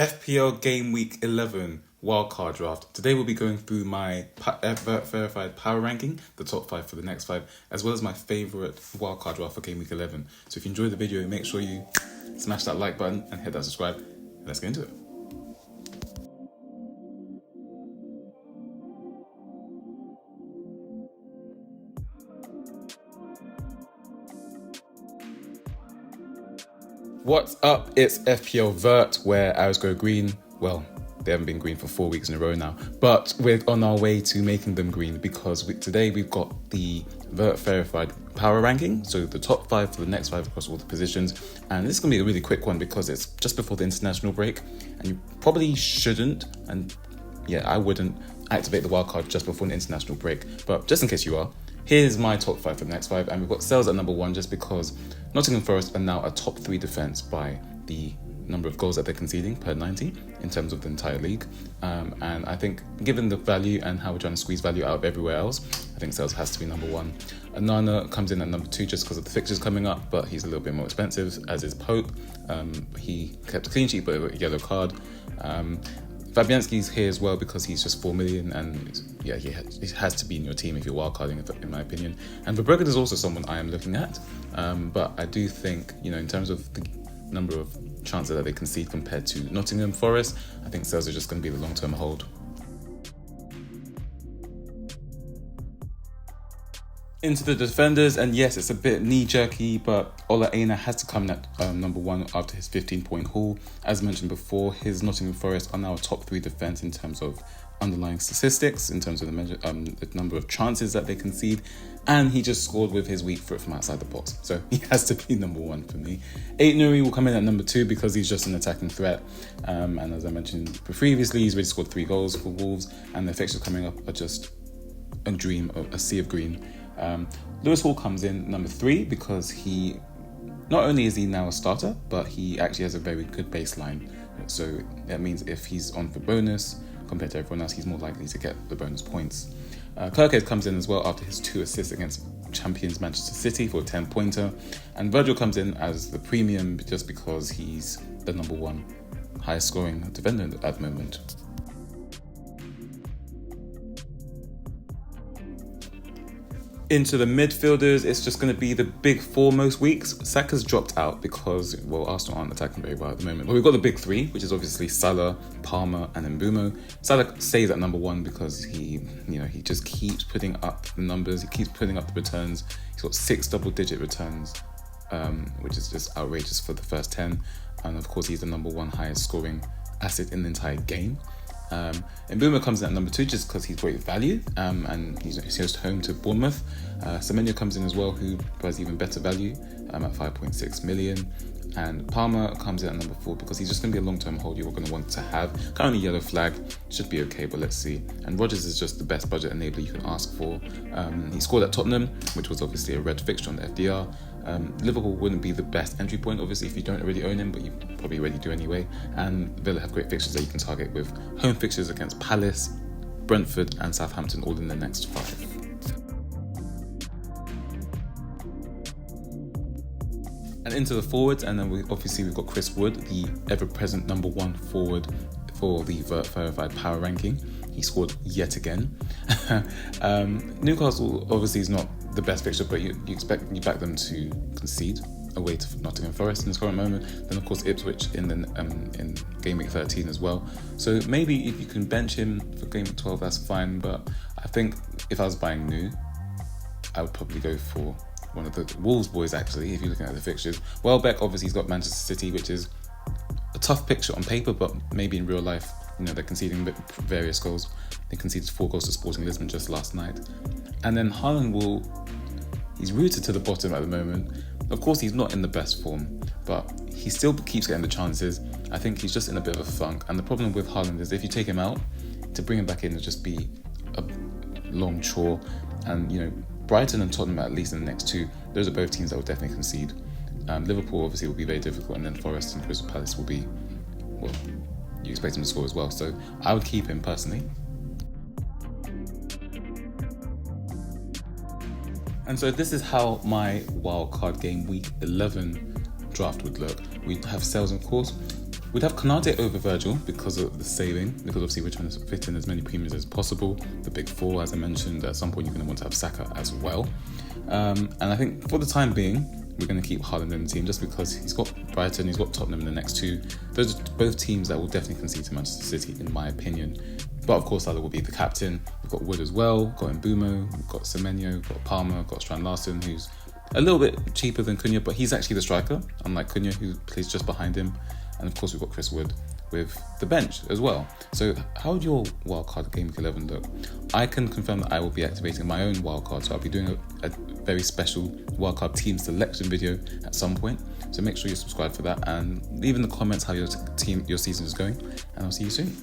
FPL Game Week 11 wildcard draft. Today we'll be going through my verified power ranking, the top 5 for the next 5, as well as my favourite wildcard draft for Game Week 11. So if you enjoyed the video, make sure you smash that like button and hit that subscribe. Let's get into it. What's up? It's FPL Vert, where arrows go green. Well, they haven't been green for 4 weeks in a row now, but we're on our way to making them green because today we've got the Vert verified power ranking, so the top 5 for the next 5 across all the positions. And this is going to be a really quick one because it's just before the international break, and you probably shouldn't, and yeah, I wouldn't activate the wildcard just before an international break, but just in case you are, here's my top 5 for the next 5, and we've got Sales at number 1 just because Nottingham Forest are now a top 3 defence by the number of goals that they're conceding per 90 in terms of the entire league. And I think given the value and how we're trying to squeeze value out of everywhere else, I think Sales has to be number 1. Anana comes in at number 2 just because of the fixtures coming up, but he's a little bit more expensive, as is Pope. He kept a clean sheet but a yellow card. Fabianski's here as well because he's just 4 million, and yeah, he has to be in your team if you're wildcarding, in my opinion. And Verbruggen is also someone I am looking at, but I do think, in terms of the number of chances that they concede compared to Nottingham Forest, I think Sales are just going to be the long-term hold. Into the defenders, and yes, it's a bit knee-jerky, but Ola Aina has to come at number 1 after his 15-point haul. As mentioned before, his Nottingham Forest are now a top 3 defence in terms of underlying statistics, in terms of the number of chances that they concede, and he just scored with his weak foot from outside the box, so he has to be number 1 for me. Nuri will come in at number 2 because he's just an attacking threat, and as I mentioned previously, he's already scored 3 goals for Wolves, and the fixtures coming up are just a dream, a sea of green. Lewis Hall comes in number 3 because he not only is he now a starter, but he actually has a very good baseline. So that means if he's on for bonus compared to everyone else, he's more likely to get the bonus points. Kirkhead comes in as well after his 2 assists against champions Manchester City for a 10-pointer. And Virgil comes in as the premium just because he's the number 1 highest scoring defender at the moment. Into the midfielders, it's just going to be the big 4 most weeks. Saka's dropped out because, Arsenal aren't attacking very well at the moment. But we've got the big 3, which is obviously Salah, Palmer, and Mbeumo. Salah stays at number 1 because he just keeps putting up the numbers. He keeps putting up the returns. He's got 6 double-digit returns, which is just outrageous for the first 10. And of course, he's the number 1 highest scoring asset in the entire game. And Mbeumo comes in at number 2 just because he's great value, and he's host home to Bournemouth. Semenyo comes in as well, who provides even better value at 5.6 million. And Palmer comes in at number 4 because he's just going to be a long-term hold you're going to want to have. Currently yellow flag, should be okay, but let's see. And Rodgers is just the best budget enabler you can ask for. He scored at Tottenham, which was obviously a red fixture on the FDR. Liverpool wouldn't be the best entry point, obviously, if you don't already own him, but you probably already do anyway. And Villa have great fixtures that you can target with home fixtures against Palace, Brentford, and Southampton all in the next 5. And into the forwards, and then we've got Chris Wood, the ever-present number 1 forward for the verified power ranking. He scored yet again. Newcastle obviously is not the best fixture, but you back them to concede away to Nottingham Forest in this current moment. Then of course Ipswich in game week 13 as well. So maybe if you can bench him for game week 12, that's fine. But I think if I was buying new, I would probably go for one of the Wolves boys, actually, if you're looking at the fixtures. Welbeck, obviously, he's got Manchester City, which is a tough picture on paper, but maybe in real life, they're conceding various goals. They conceded 4 goals to Sporting Lisbon just last night. And then Haaland he's rooted to the bottom at the moment. Of course, he's not in the best form, but he still keeps getting the chances. I think he's just in a bit of a funk. And the problem with Haaland is if you take him out, to bring him back in will just be a long chore. And, Brighton and Tottenham, at least in the next 2, those are both teams that will definitely concede. Liverpool obviously will be very difficult, and then Forest and Crystal Palace will be, you expect him to score as well. So I would keep him personally. And so this is how my wildcard game week 11 draft would look. We have Sales, of course. We'd have Konate over Virgil because of the saving, because obviously we're trying to fit in as many premiums as possible. The big four, as I mentioned, at some point you're going to want to have Saka as well. And I think for the time being, we're going to keep Haaland in the team just because he's got Brighton, he's got Tottenham in the next two. Those are both teams that will definitely concede to Manchester City, in my opinion. But of course, Salah will be the captain. We've got Wood as well, got Mbumo, we've got Semenyo, we've got Palmer, we've got Strand Larsen, who's a little bit cheaper than Cunha, but he's actually the striker, unlike Cunha, who plays just behind him. And of course, we've got Chris Wood with the bench as well. So how would your wildcard Game Week 11 look? I can confirm that I will be activating my own wildcard, so I'll be doing a very special wildcard team selection video at some point. So make sure you subscribe for that and leave in the comments how your season is going, and I'll see you soon.